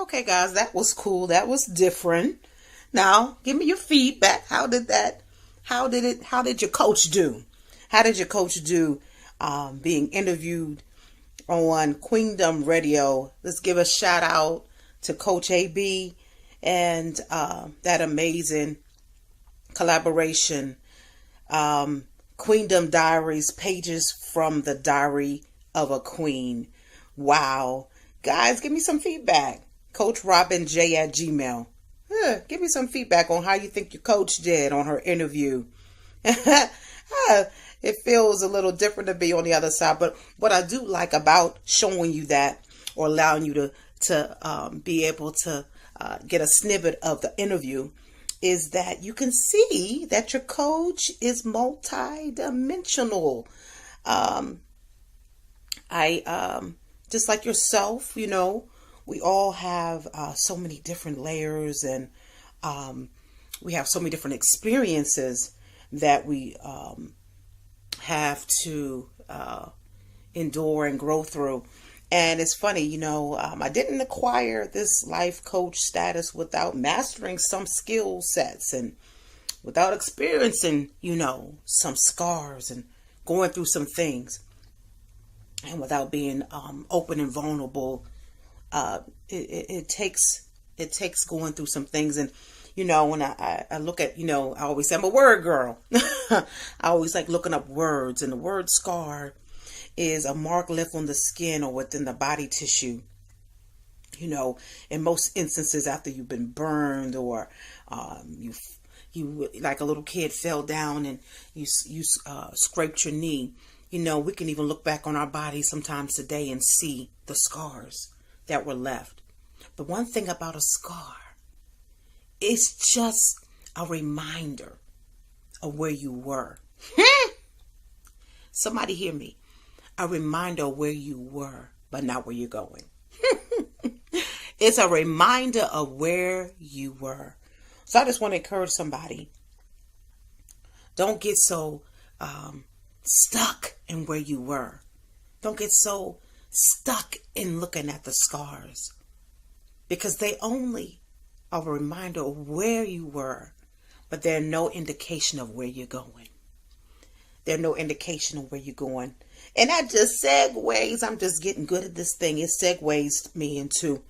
Okay, guys, that was cool. That was different. Now, give me your feedback. How did your coach do? How did your coach do being interviewed on Queendom Radio? Let's give a shout out to Coach AB and that amazing collaboration. Queendom Diaries, pages from the diary of a queen. Wow. Guys, give me some feedback. CoachRobinJ@gmail. Give me some feedback on how you think your coach did on her interview. It feels a little different to be on the other side, but what I do like about showing you that, or allowing you to be able to get a snippet of the interview, is that you can see that your coach is multi-dimensional. Just like yourself, we all have so many different layers, and we have so many different experiences that we have to endure and grow through. And it's funny, I didn't acquire this life coach status without mastering some skill sets and without experiencing, some scars and going through some things, and without being open and vulnerable. It takes going through some things. And when I look at, I always say I'm a word girl. I always like looking up words, and the word scar is a mark left on the skin or within the body tissue. In most instances, after you've been burned, or you like a little kid fell down and you scraped your knee. We can even look back on our bodies sometimes today and see the scars that were left. But one thing about a scar, it's just a reminder of where you were. Somebody hear me. A reminder of where you were, but not where you're going. It's a reminder of where you were. So I just want to encourage somebody. Don't get so stuck in where you were. Don't get so stuck in looking at the scars, because they only are a reminder of where you were, but they're no indication of where you're going. They're no indication of where you're going. And that just segues. I'm just getting good at this thing. It segues me into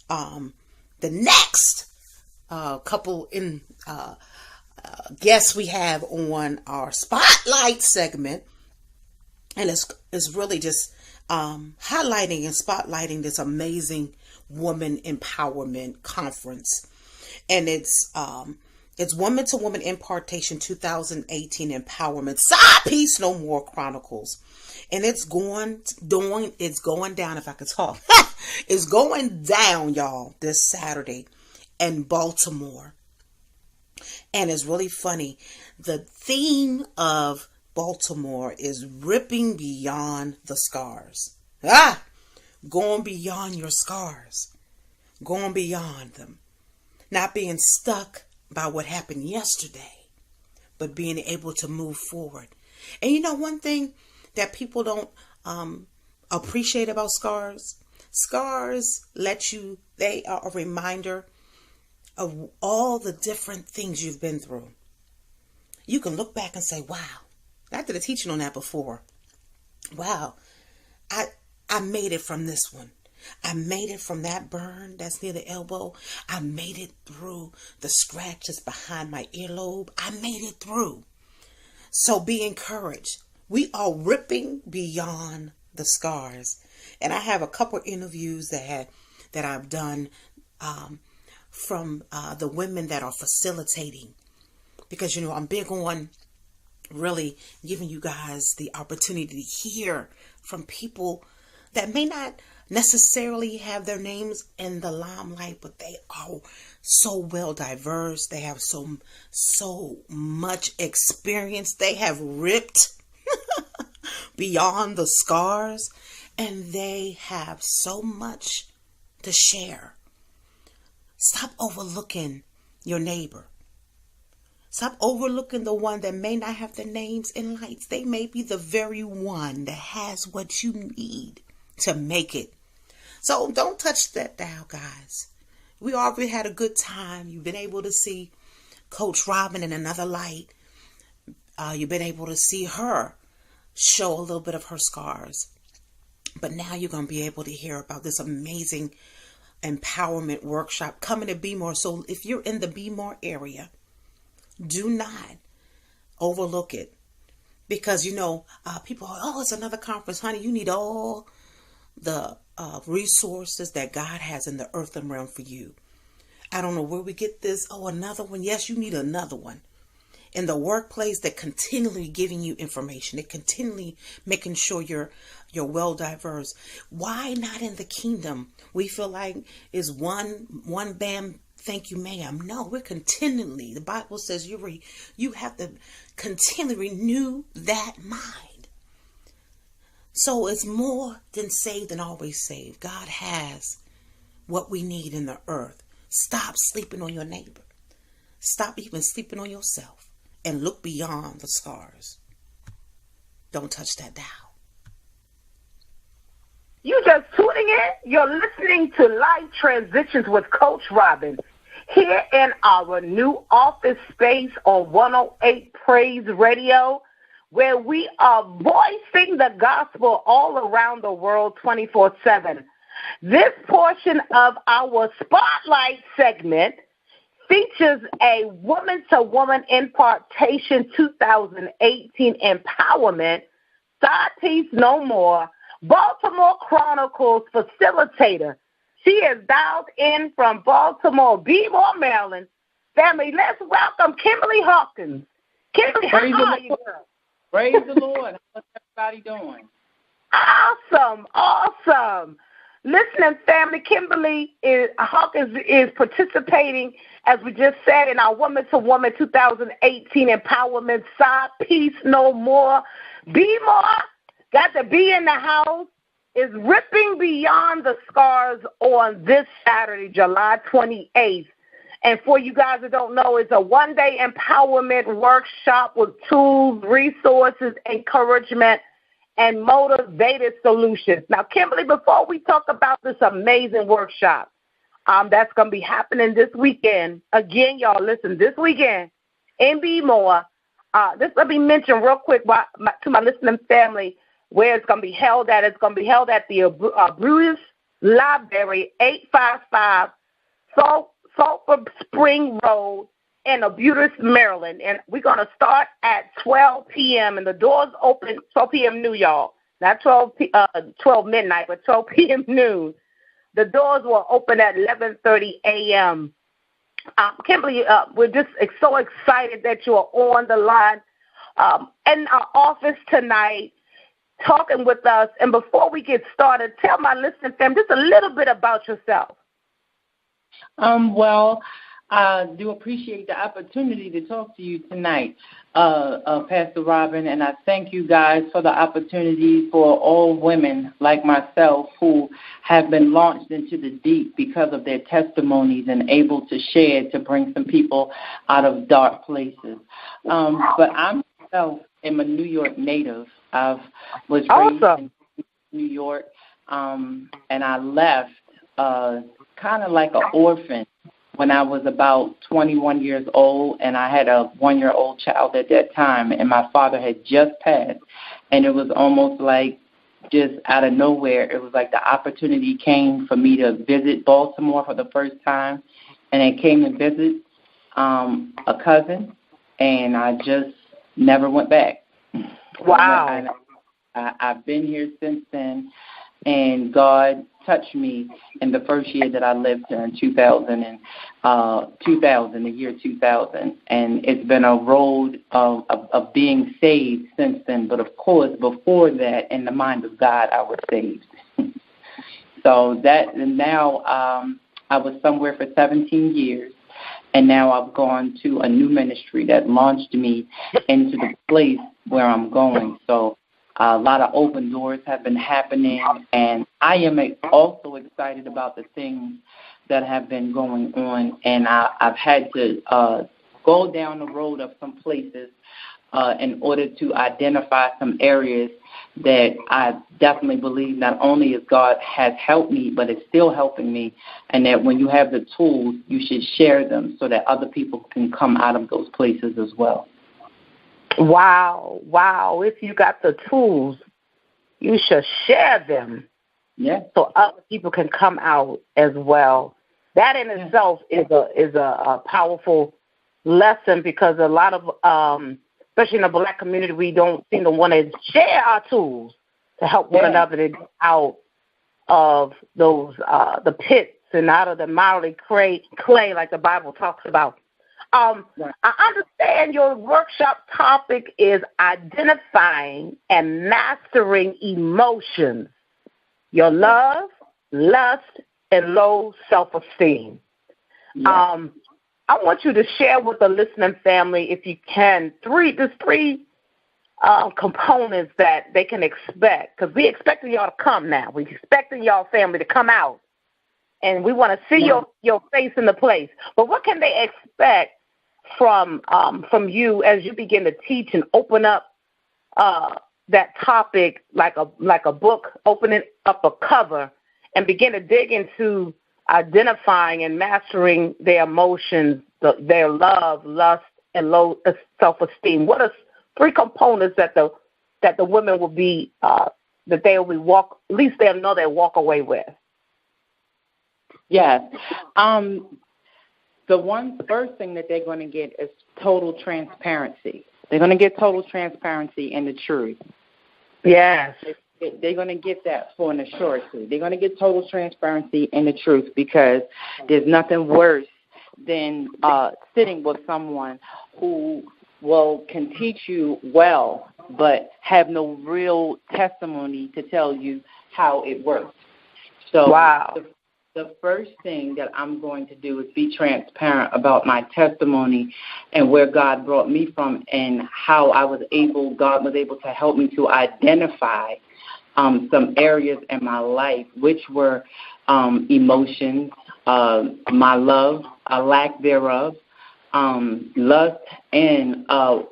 the next couple in guests we have on our spotlight segment. And it's really just highlighting and spotlighting this amazing woman empowerment conference. And it's Woman to Woman Impartation 2018 Empowerment Side Piece No More Chronicles. And it's going down, if I could talk. It's going down, y'all, this Saturday in Baltimore. And it's really funny. The theme of Baltimore is ripping beyond the scars. Going beyond your scars. Going beyond them. Not being stuck by what happened yesterday, but being able to move forward. And one thing that people don't appreciate about scars they are a reminder of all the different things you've been through. You can look back and say, wow, I did a teaching on that before. Wow, I made it from this one. I made it from that burn that's near the elbow. I made it through the scratches behind my earlobe. I made it through. So be encouraged. We are ripping beyond the scars. And I have a couple of interviews that I've done from the women that are facilitating. Because, I'm big on really giving you guys the opportunity to hear from people that may not necessarily have their names in the limelight, but they are so well diverse. They have so much experience. They have ripped beyond the scars, and they have so much to share. Stop overlooking your neighbor. Stop overlooking the one that may not have their names in lights. They may be the very one that has what you need to make it. So don't touch that dial, guys. We already had a good time. You've been able to see Coach Robin in another light. You've been able to see her show a little bit of her scars. But now you're going to be able to hear about this amazing empowerment workshop coming to Be More. So if you're in the Be More area, do not overlook it. Because, people are, oh, it's another conference. Honey, you need all the resources that God has in the earthen realm for you. I don't know where we get this. Oh, another one. Yes, you need another one. In the workplace, they're continually giving you information. They're continually making sure you're well diverse. Why not in the kingdom? We feel like it's one bam, thank you, ma'am. No, we're continually. The Bible says you have to continually renew that mind. So it's more than saved and always saved. God has what we need in the earth. Stop sleeping on your neighbor. Stop even sleeping on yourself. And look beyond the scars. Don't touch that dial. You just tuning in? You're listening to Life Transitions with Coach Robin here in our new office space on 108 Praise Radio, where we are voicing the gospel all around the world 24/7. This portion of our Spotlight segment features a woman-to-woman impartation 2018 empowerment, Side Piece No More, Baltimore Chronicles facilitator. She is dialed in from Baltimore, Baltimore, Maryland. Family, let's welcome Kimberly Hawkins. Kimberly, how are you, girl? Praise the Lord. How's everybody doing? Awesome. Listening, family, Kimberly Hawkins is participating, as we just said, in our Woman-to-Woman 2018 Empowerment Side Piece No More. Be More, got to be in the house, is ripping beyond the scars on this Saturday, July 28th. And for you guys that don't know, it's a one-day empowerment workshop with tools, resources, encouragement, and motivated solutions. Now, Kimberly, before we talk about this amazing workshop that's going to be happening this weekend, again, y'all, listen, this weekend in Be More, let me mention real quick to my listening family where it's going to be held at. It's going to be held at the Bruce Library, 855 Sulphur Spring Road in Arbutus, Maryland. And we're going to start at 12 p.m. and the doors open 12 p.m. noon, y'all. Not 12 midnight, but 12 p.m. noon. The doors will open at 11:30 a.m. Kimberly, we're just so excited that you are on the line in our office tonight talking with us. And before we get started, tell my listening family just a little bit about yourself. Well, I do appreciate the opportunity to talk to you tonight, Pastor Robin, and I thank you guys for the opportunity for all women like myself who have been launched into the deep because of their testimonies and able to share to bring some people out of dark places. But I myself am a New York native. I was raised in New York, and I left kind of like an orphan when I was about 21 years old, and I had a 1-year-old child at that time, and my father had just passed, and it was almost like just out of nowhere. It was like the opportunity came for me to visit Baltimore for the first time, and I came to visit a cousin, and I just never went back. Wow. I've been here since then, and God touched me in the first year that I lived here in the year 2000. And it's been a road of being saved since then. But, of course, before that, in the mind of God, I was saved. So that, and now I was somewhere for 17 years. And now I've gone to a new ministry that launched me into the place where I'm going. So a lot of open doors have been happening, and I am also excited about the things that have been going on. And I've had to go down the road of some places in order to identify some areas that I definitely believe not only is God has helped me, but it's still helping me, and that when you have the tools, you should share them so that other people can come out of those places as well. Wow. If you got the tools, you should share them. Yeah. So other people can come out as well. That in itself is a powerful lesson, because a lot of especially in the Black community, we don't seem to want to share our tools to help one another to get out of those the pits and out of the miry clay, like the Bible talks about. I understand your workshop topic is identifying and mastering emotions, your love, lust, and low self-esteem. Yeah. I want you to share with the listening family, if you can, three components that they can expect, because we're expecting y'all to come now. We're expecting y'all family to come out, and we want to see your face in the place. But what can they expect from you as you begin to teach and open up that topic like a book, opening up a cover, and begin to dig into identifying and mastering their emotions, their love, lust, and low self-esteem? What are three components that the women will be that they will at least they'll know they walk away with? Yes. The first thing that they're going to get is total transparency. They're going to get total transparency in the truth. Yes. They're going to get that for an assurance. They're going to get total transparency in the truth, because there's nothing worse than sitting with someone who can teach you well, but have no real testimony to tell you how it works. So the first thing that I'm going to do is be transparent about my testimony and where God brought me from, and how God was able to help me to identify some areas in my life, which were emotions, my love, a lack thereof, lust, and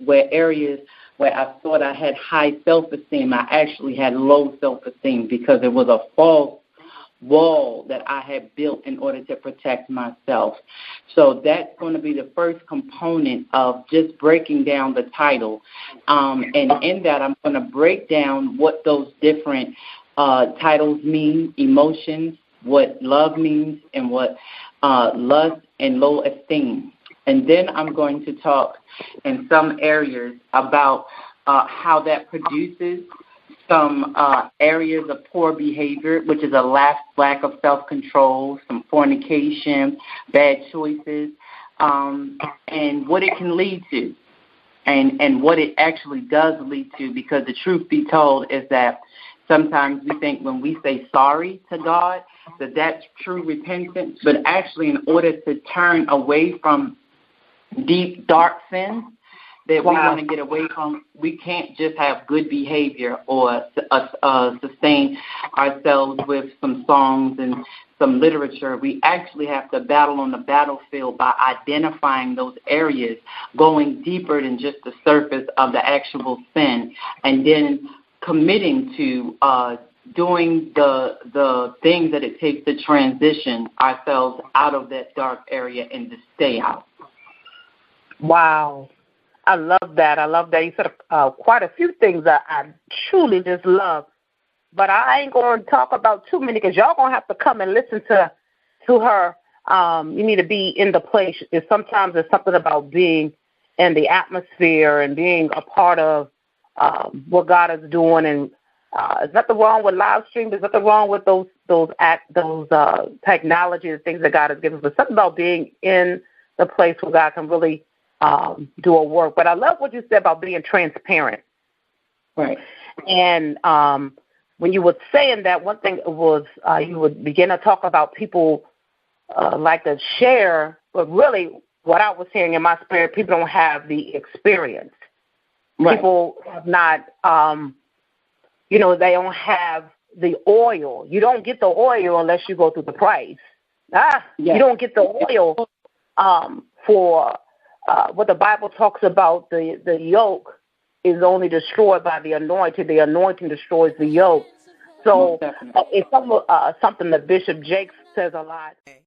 where areas where I thought I had high self-esteem, I actually had low self-esteem, because it was a false wall that I had built in order to protect myself. So that's going to be the first component of just breaking down the title. And in that, I'm going to break down what those different titles mean, emotions, what love means, and what lust and low esteem. And then I'm going to talk in some areas about how that produces some areas of poor behavior, which is a lack of self-control, some fornication, bad choices, and what it can lead to, and what it actually does lead to, because the truth be told is that sometimes we think when we say sorry to God that that's true repentance, but actually in order to turn away from deep, dark sins that we want to get away from, we can't just have good behavior or sustain ourselves with some songs and some literature. We actually have to battle on the battlefield by identifying those areas, going deeper than just the surface of the actual sin, and then committing to doing the things that it takes to transition ourselves out of that dark area and to stay out. Wow. I love that. You said quite a few things that I truly just love. But I ain't going to talk about too many, because y'all going to have to come and listen to her. You need to be in the place. Sometimes it's something about being in the atmosphere and being a part of what God is doing. And there's nothing wrong with live stream. There's nothing wrong with those technology and things that God has given us. But something about being in the place where God can really do a work. But I love what you said about being transparent. Right. And when you were saying that, one thing was you would begin to talk about people like to share, but really what I was hearing in my spirit, people don't have the experience. Right. People have not, they don't have the oil. You don't get the oil unless you go through the price. Yes. You don't get the oil for what the Bible talks about, the yoke is only destroyed by the anointing. The anointing destroys the yoke. So it's something that Bishop Jakes says a lot.